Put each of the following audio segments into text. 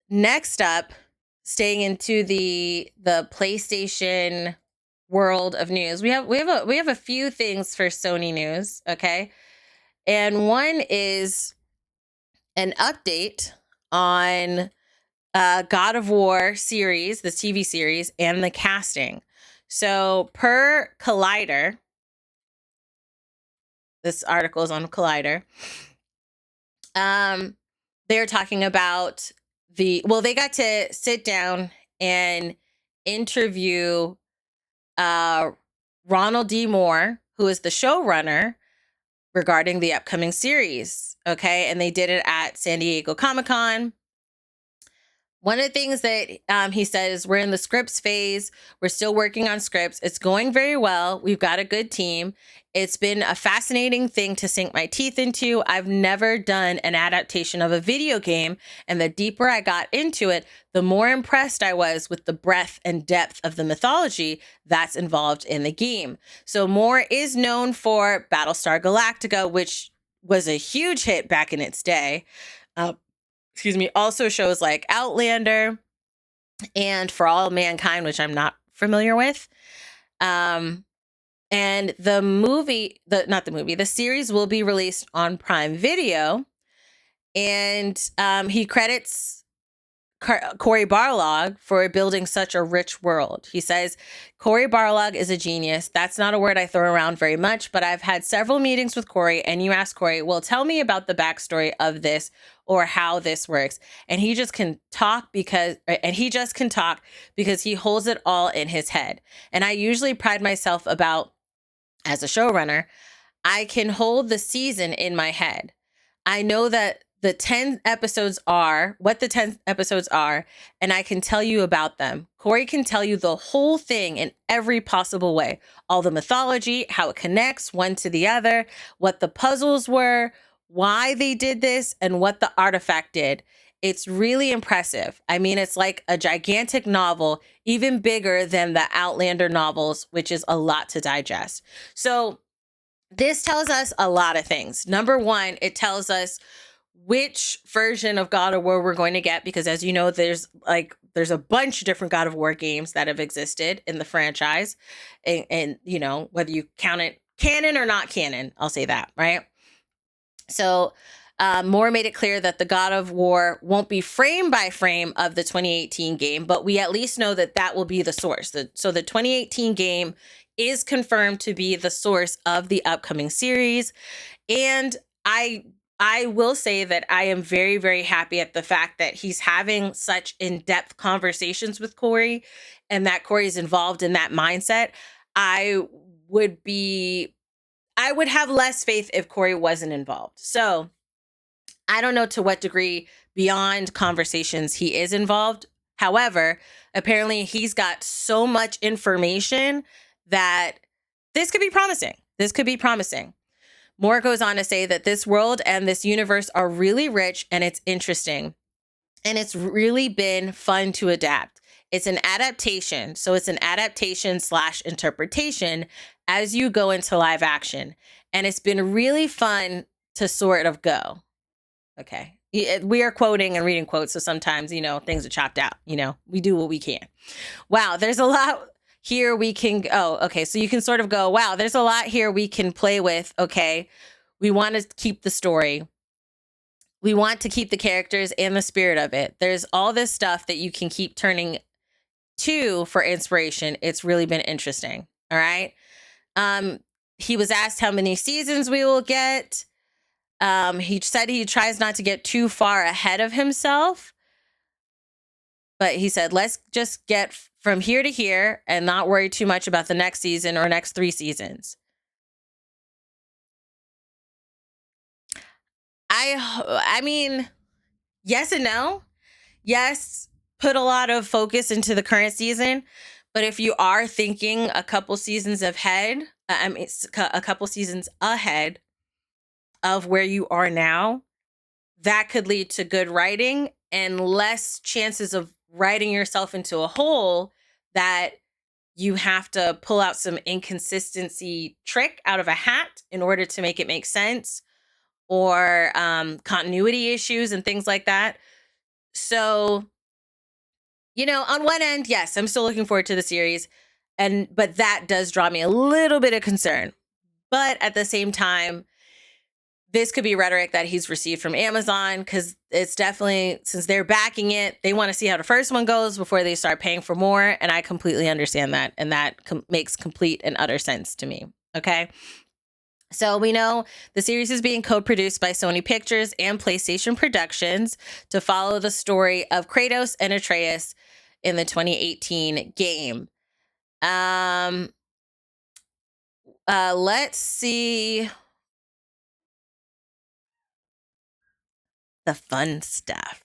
next up, staying into the PlayStation world of news, we have a few things for Sony news, okay? And one is an update on God of War series, the TV series, and the casting. So, per Collider, this article is on Collider. They're talking about they got to sit down and interview Ronald D. Moore, who is the showrunner, regarding the upcoming series. Okay. And they did it at San Diego Comic-Con. One of the things that he says, we're in the scripts phase. We're still working on scripts. It's going very well. We've got a good team. It's been a fascinating thing to sink my teeth into. I've never done an adaptation of a video game, and the deeper I got into it, the more impressed I was with the breadth and depth of the mythology that's involved in the game. So Moore is known for Battlestar Galactica, which was a huge hit back in its day. Also shows like Outlander and For All Mankind, which I'm not familiar with. And the series will be released on Prime Video. And he credits Cory Barlog for building such a rich world. He says, Cory Barlog is a genius. That's not a word I throw around very much, but I've had several meetings with Cory, and you ask Cory, well, tell me about the backstory of this or how this works. And he just can talk because he holds it all in his head. And I usually pride myself about, as a showrunner, I can hold the season in my head. I know that the 10 episodes are what the 10 episodes are, and I can tell you about them. Cory can tell you the whole thing in every possible way. All the mythology, how it connects one to the other, what the puzzles were, why they did this, and what the artifact did. It's really impressive. I mean, it's like a gigantic novel, even bigger than the Outlander novels, which is a lot to digest. So this tells us a lot of things. Number one, it tells us which version of God of War we're going to get, because as you know, there's a bunch of different God of War games that have existed in the franchise, and you know, whether you count it canon or not canon, I'll say that, right? So Moore made it clear that the God of War won't be frame by frame of the 2018 game, but we at least know that that will be the source. So the 2018 game is confirmed to be the source of the upcoming series, and I will say that I am very, very happy at the fact that he's having such in-depth conversations with Cory, and that Cory is involved in that mindset. I would have less faith if Cory wasn't involved. So I don't know to what degree beyond conversations he is involved. However, apparently he's got so much information that this could be promising. Moore goes on to say that this world and this universe are really rich, and it's interesting. And it's really been fun to adapt. It's an adaptation. So it's an adaptation / interpretation as you go into live action. And it's been really fun to sort of go. Okay. We are quoting and reading quotes. So sometimes, you know, things are chopped out. You know, we do what we can. Wow. There's a lot here we can okay, so you can sort of go, wow, there's a lot here we can play with. Okay, we want to keep the story, we want to keep the characters and the spirit of it. There's all this stuff that you can keep turning to for inspiration. It's really been interesting. All right. He was asked how many seasons we will get. He said he tries not to get too far ahead of himself, but he said, let's just get from here to here and not worry too much about the next season or next 3 seasons. I mean, yes and no. Yes, put a lot of focus into the current season, but if you are thinking a couple seasons ahead of where you are now, that could lead to good writing and less chances of writing yourself into a hole that you have to pull out some inconsistency trick out of a hat in order to make it make sense, or continuity issues and things like that. So on one end, yes, I'm still looking forward to the series, but that does draw me a little bit of concern. But at the same time, this could be rhetoric that he's received from Amazon, because it's definitely, since they're backing it, they want to see how the first one goes before they start paying for more. And I completely understand that. And that makes complete and utter sense to me. Okay. So we know the series is being co-produced by Sony Pictures and PlayStation Productions to follow the story of Kratos and Atreus in the 2018 game. Let's see the fun stuff.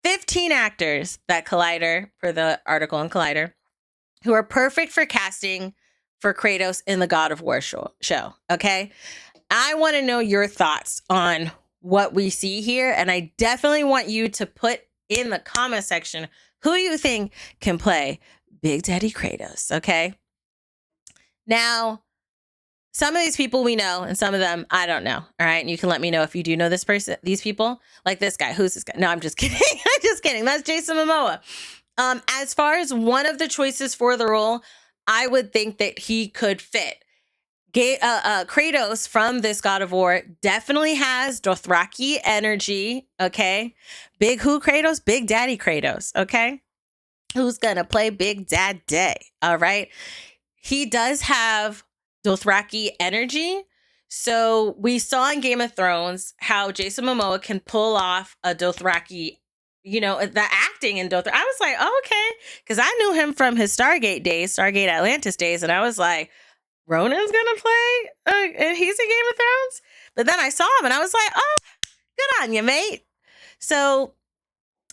15 actors that Collider, for the article on Collider, who are perfect for casting for Kratos in the God of War show. Okay. I want to know your thoughts on what we see here. And I definitely want you to put in the comment section who you think can play Big Daddy Kratos. Okay. Now, some of these people we know, and some of them I don't know. All right. And you can let me know if you do know these people. Like this guy. Who's this guy? No, I'm just kidding. I'm just kidding. That's Jason Momoa. As far as one of the choices for the role, I would think that he could fit. Kratos from this God of War definitely has Dothraki energy. Okay. Big who Kratos? Big Daddy Kratos. Okay. Who's going to play Big Dad Day? All right. He does have Dothraki energy. So we saw in Game of Thrones how Jason Momoa can pull off a Dothraki, the acting in Dothraki. I was like, oh, okay. Because I knew him from his Stargate Atlantis days. And I was like, Ronan's going to play? And he's in Game of Thrones? But then I saw him and I was like, oh, good on you, mate. So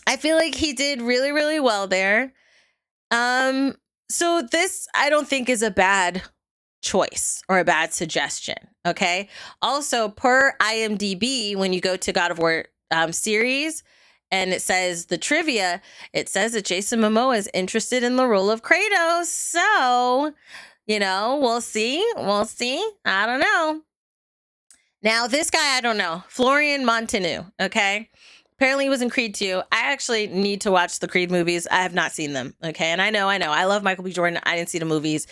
I feel like he did really, really well there. So this, I don't think, is a bad choice or a bad suggestion. Okay. Also, per IMDb, when you go to God of War series and it says the trivia, it says that Jason Momoa is interested in the role of Kratos. So, we'll see. We'll see. I don't know. Now, this guy, I don't know. Florian Montanu. Okay. Apparently he was in Creed 2. I actually need to watch the Creed movies. I have not seen them. Okay. And I know. I love Michael B. Jordan. I didn't see the movies,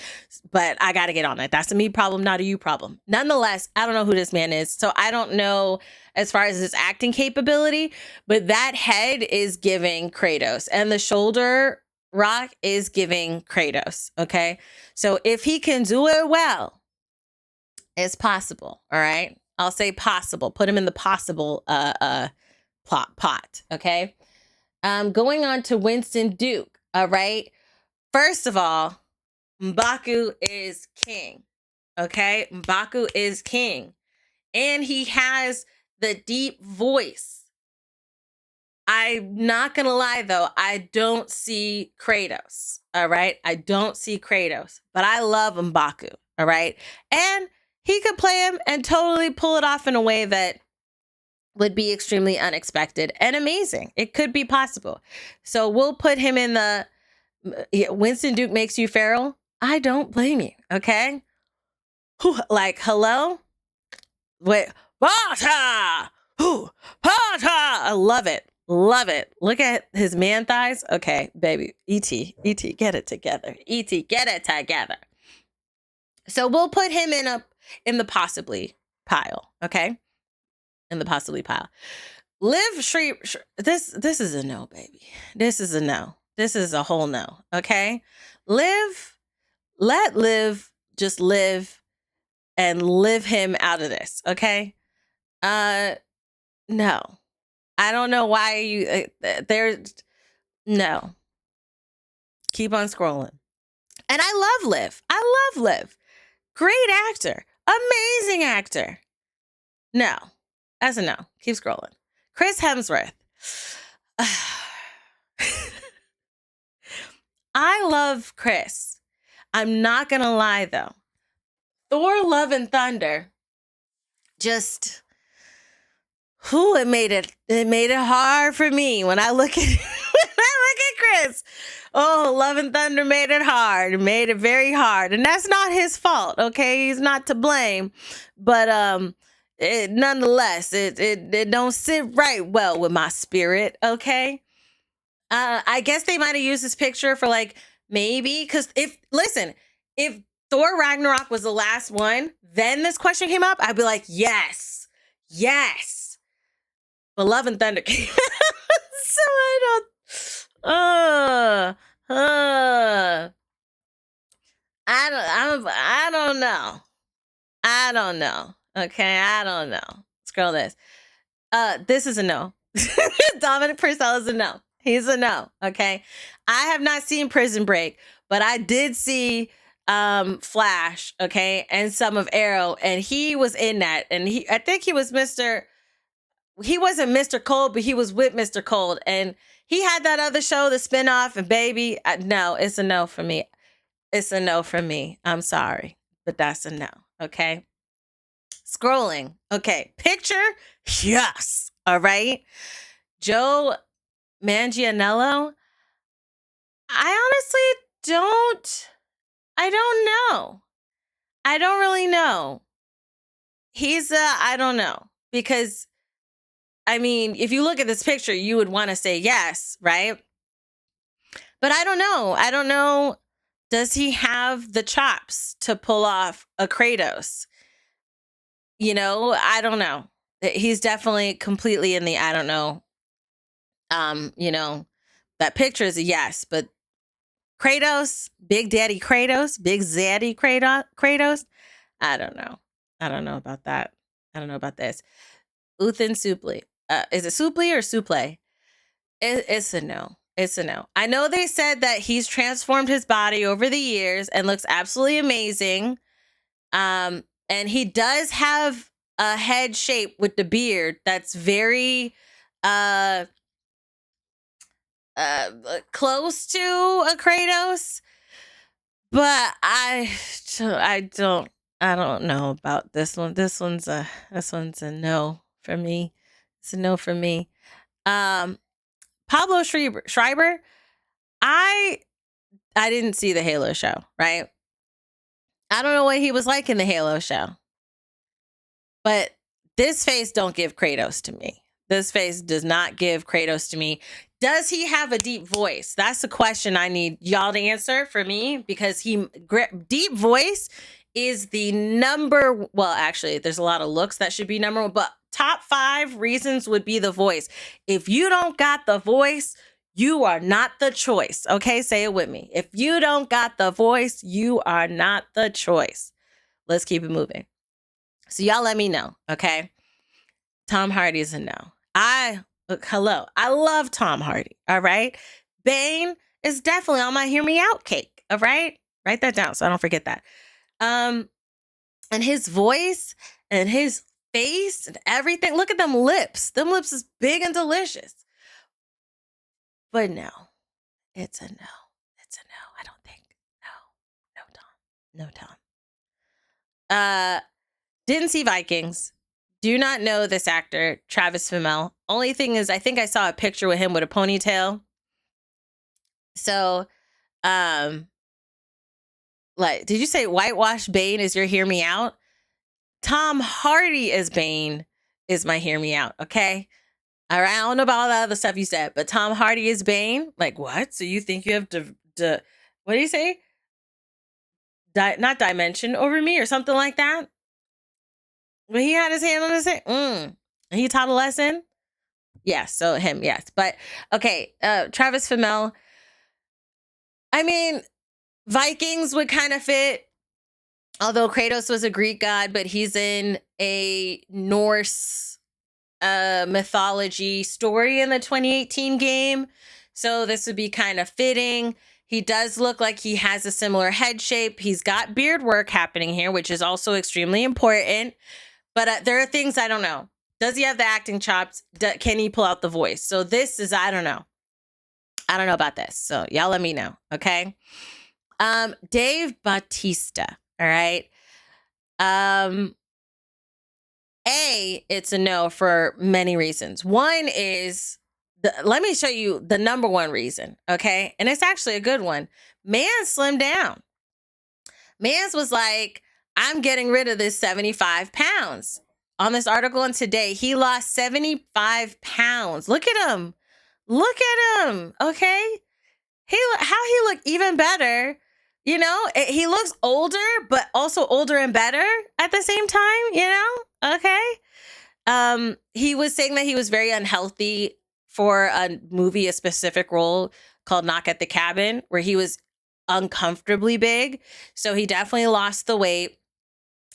but I got to get on it. That's a me problem, not a you problem. Nonetheless, I don't know who this man is. So I don't know as far as his acting capability, but that head is giving Kratos and the shoulder rock is giving Kratos. Okay. So if he can do it well, it's possible. All right. I'll say possible. Put him in the possible, pot. Okay. Going on to Winston Duke. All right. First of all, M'Baku is king. Okay. M'Baku is king. And he has the deep voice. I'm not going to lie, though. I don't see Kratos. All right. I don't see Kratos, but I love M'Baku. All right. And he could play him and totally pull it off in a way that would be extremely unexpected and amazing. It could be possible. So we'll put him in the Winston Duke makes you feral. I don't blame you. Okay. Like, hello? Wait. Sparta! Sparta! I love it. Love it. Look at his man thighs. Okay, baby. E.T., get it together. E.T., get it together. So we'll put him in the possibly pile. Okay. In the possibly pile. Liv Shri, this is a no, baby. This is a no. This is a whole no. Okay. Let Liv just live and live him out of this. Okay. No. I don't know why you no. Keep on scrolling. And I love Liv. I love Liv. Great actor. Amazing actor. No. That's a no. Keep scrolling. Chris Hemsworth. I love Chris. I'm not going to lie, though. Thor Love and Thunder. Just, it made it hard for me when I look at Chris. Oh, Love and Thunder made it hard. It made it very hard. And that's not his fault, okay? He's not to blame. But nonetheless, it don't sit right well with my spirit, okay? I guess they might have used this picture for like maybe because if Thor Ragnarok was the last one, then this question came up, I'd be like, yes, yes. But Love and Thunder came out, so I don't. I don't know. I don't know. Okay, I don't know. Scroll this. This is a no. Dominic Purcell is a no. He's a no. Okay. I have not seen Prison Break, but I did see Flash, okay, and some of Arrow, and he was in that. And I think he wasn't Mr. Cold, but he was with Mr. Cold. And he had that other show, the spinoff, and baby, no, it's a no for me. It's a no for me. I'm sorry, but that's a no. Okay. Scrolling. Okay. Picture. Yes. All right. Joe Manganiello. I don't know. I don't really know. I don't know. Because, I mean, if you look at this picture, you would want to say yes, right? But I don't know. I don't know. Does he have the chops to pull off a Kratos? You know, I don't know. He's definitely completely in the I don't know. You know, that picture is a yes, but Kratos, Big Daddy Kratos, Big Zaddy Kratos, I don't know. I don't know about that. I don't know about this. Uthin Suplee. Is it Suplee or Suple? It's a no. It's a no. I know they said that he's transformed his body over the years and looks absolutely amazing. And he does have a head shape with the beard that's very close to a Kratos. But I don't know about this one. This one's a no for me. It's a no for me. Pablo Schreiber, I didn't see the Halo show, right? I don't know what he was like in the Halo show. But this face don't give Kratos to me. This face does not give Kratos to me. Does he have a deep voice? That's the question I need y'all to answer for me, because deep voice is the number. Well, actually, there's a lot of looks that should be number one, but top 5 reasons would be the voice. If you don't got the voice, you are not the choice. Okay, say it with me. If you don't got the voice, you are not the choice. Let's keep it moving. So y'all let me know, okay? Tom Hardy is a no. I love Tom Hardy, all right? Bane is definitely on my hear me out cake, all right? Write that down so I don't forget that. And his voice and his face and everything. Look at them lips. Them lips is big and delicious. But no, it's a no. It's a no. I don't think. No, Tom. No, Tom. Didn't see Vikings. Do not know this actor, Travis Fimmel. Only thing is, I think I saw a picture with him with a ponytail. So, like, did you say whitewash Bane is your hear me out? Tom Hardy as Bane is my hear me out, okay? All right, I don't know about all the other stuff you said, but Tom Hardy is Bane? Like, what? So you think you have to what do you say? Not dimension over me or something like that? When he had his hand on his head, and he taught a lesson. Yes, so him, yes. But okay, Travis Fimmel. I mean, Vikings would kind of fit, although Kratos was a Greek god, but he's in a Norse mythology story in the 2018 game, so this would be kind of fitting. He does look like he has a similar head shape. He's got beard work happening here, which is also extremely important. But there are things I don't know. Does he have the acting chops? Can he pull out the voice? So this is, I don't know. I don't know about this. So y'all let me know, okay? Dave Bautista, all right? It's a no for many reasons. One is, let me show you the number one reason, okay? And it's actually a good one. Man slimmed down. Mans was like, I'm getting rid of this 75 pounds. On this article in Today, he lost 75 pounds. Look at him. Look at him, okay? How he look even better. You know, he looks older, but also older and better at the same time, you know? Okay. He was saying that he was very unhealthy for a movie, a specific role called Knock at the Cabin, where he was uncomfortably big. So he definitely lost the weight.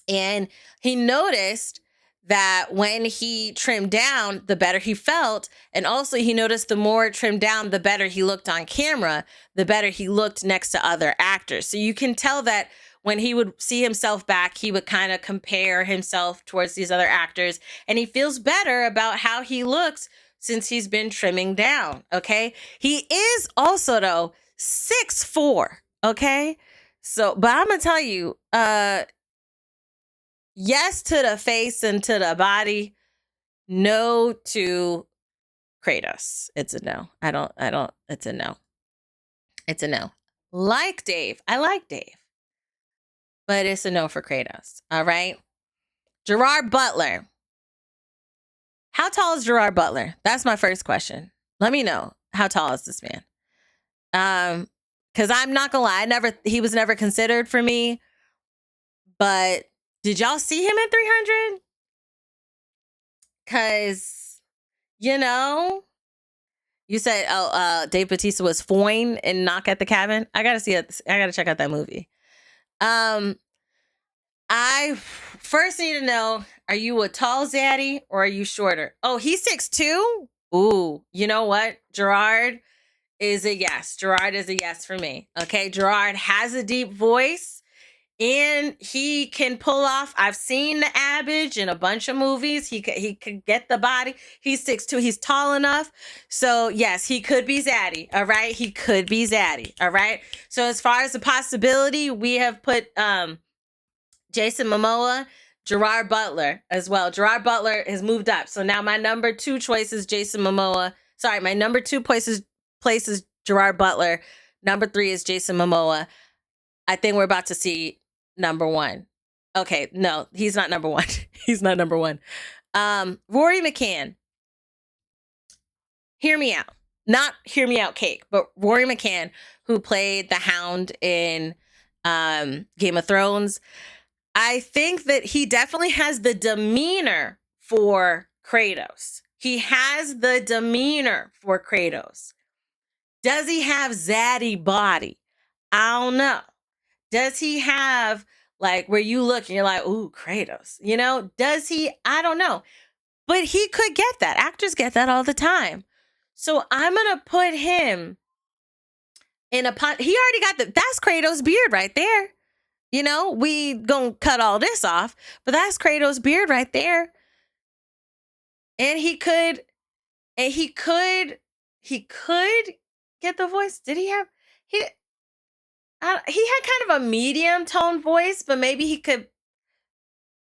And he noticed that when he trimmed down, the better he felt. And also, he noticed the more trimmed down, the better he looked on camera, the better he looked next to other actors. So you can tell that when he would see himself back, he would kind of compare himself towards these other actors. And he feels better about how he looks since he's been trimming down. Okay. He is also, though, 6'4". Okay. So, but I'm going to tell you, yes to the face and to the body, no to Kratos. It's a no. It's a no. It's a no. Like Dave. I like Dave. But it's a no for Kratos. All right. Gerard Butler. How tall is Gerard Butler? That's my first question. Let me know. How tall is this man? Because I'm not gonna lie, he was never considered for me. But did y'all see him at 300? Because, you know, you said, Dave Bautista was Foyne in Knock at the Cabin. I gotta see it. I gotta check out that movie. I first need to know, are you a tall zaddy or are you shorter? Oh, he's 6'2"? Ooh, you know what? Gerard is a yes. Gerard is a yes for me. Okay, Gerard has a deep voice and he can pull off. I've seen the Abbage in a bunch of movies. He could get the body. He's 6'2". He's tall enough. So yes, he could be zaddy. All right, he could be zaddy. All right. So as far as the possibility, we have put Jason Momoa, Gerard Butler as well. Gerard Butler has moved up. So now my number 2 choice is Jason Momoa. Sorry, my number 2 place is Gerard Butler. Number 3 is Jason Momoa. I think we're about to see number 1. Okay, no, he's not number 1. He's not number 1. Rory McCann. Hear me out. Not hear me out cake, but Rory McCann, who played the Hound in Game of Thrones. I think that he definitely has the demeanor for Kratos. He has the demeanor for Kratos. Does he have zaddy body? I don't know. Does he have, like, where you look and you're like, ooh, Kratos? You know, does he? I don't know. But he could get that. Actors get that all the time. So I'm going to put him in a pot. He already got that's Kratos' beard right there. You know, we gonna cut all this off, but that's Kratos' beard right there. And he could get the voice. Did he have, he had kind of a medium tone voice, but maybe he could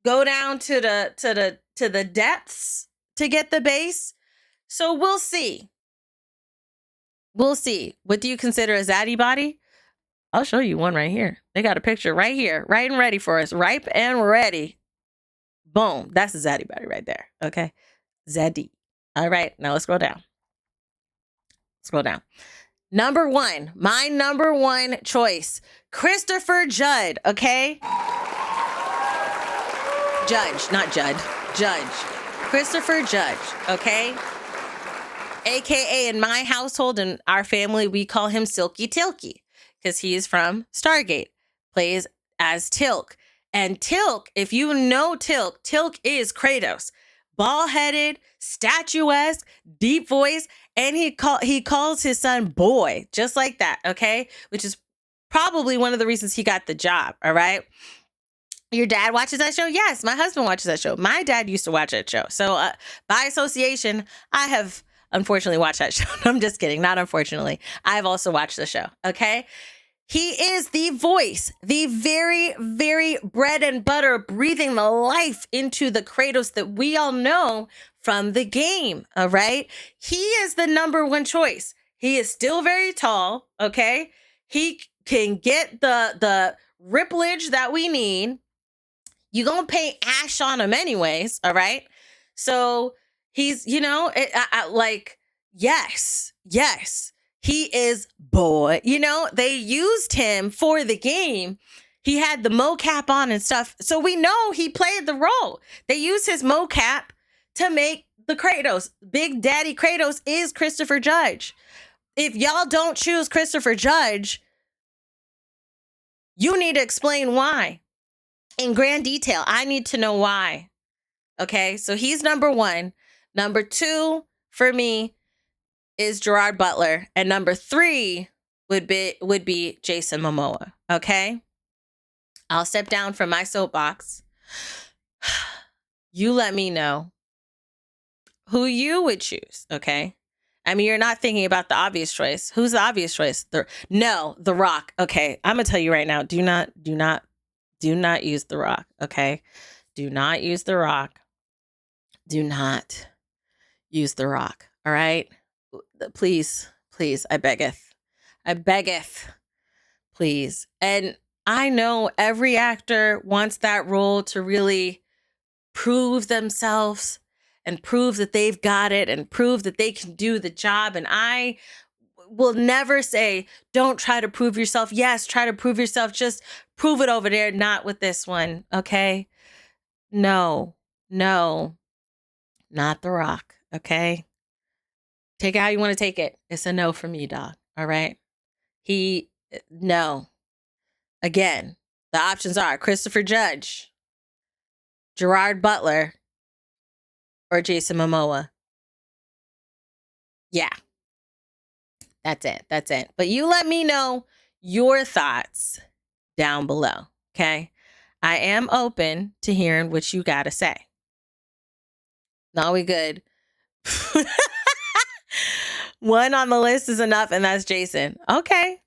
go down to the depths to get the bass. So we'll see. We'll see. What do you consider a zaddy body? I'll show you one right here. They got a picture right here, right and ready for us. Ripe and ready. Boom. That's a zaddy body right there. Okay. Zaddy. All right. Now let's scroll down. Scroll down. Number 1. My number 1 choice. Christopher Judd. Okay. Judge, not Judd. Judge. Christopher Judge. Okay. AKA in my household and our family, we call him Silky Tilky. Because he is from Stargate, plays as Tilk. And Tilk, if you know Tilk is Kratos. Bald-headed, statuesque, deep voice, and he calls his son boy, just like that, okay? Which is probably one of the reasons he got the job, all right? Your dad watches that show? Yes, my husband watches that show. My dad used to watch that show. So by association, I have unfortunately watched that show. I'm just kidding. Not unfortunately. I've also watched the show. Okay. He is the voice, the very, very bread and butter, breathing the life into the Kratos that we all know from the game. All right. He is the number 1 choice. He is still very tall. Okay. He can get the ripplage that we need. You're going to paint ash on him anyways. All right. So he's, you know, like, yes, yes, he is boy. You know, they used him for the game. He had the mocap on and stuff. So we know he played the role. They used his mocap to make the Kratos. Big Daddy Kratos is Christopher Judge. If y'all don't choose Christopher Judge, you need to explain why. In grand detail, I need to know why. Okay, so he's number one. Number two for me is Gerard Butler, and number three would be Jason Momoa. Okay, I'll step down from my soapbox. You let me know who you would choose. Okay, I mean, you're not thinking about the obvious choice. Who's the obvious choice? The Rock. Okay, I'm gonna tell you right now. Do not use The Rock. Okay, do not use The Rock. Do not use The Rock. All right, please, I beggeth, please. And I know every actor wants that role to really prove themselves and prove that they've got it and prove that they can do the job. And I will never say, don't try to prove yourself. Yes, try to prove yourself. Just prove it over there. Not with this one. Okay. No, not The Rock. Okay. Take it how you want to take it. It's a no from me, dog. All right. No. Again, the options are Christopher Judge, Gerard Butler, or Jason Momoa. Yeah. That's it. But you let me know your thoughts down below. Okay. I am open to hearing what you got to say. No, we good. One on the list is enough, and that's Jason. Okay.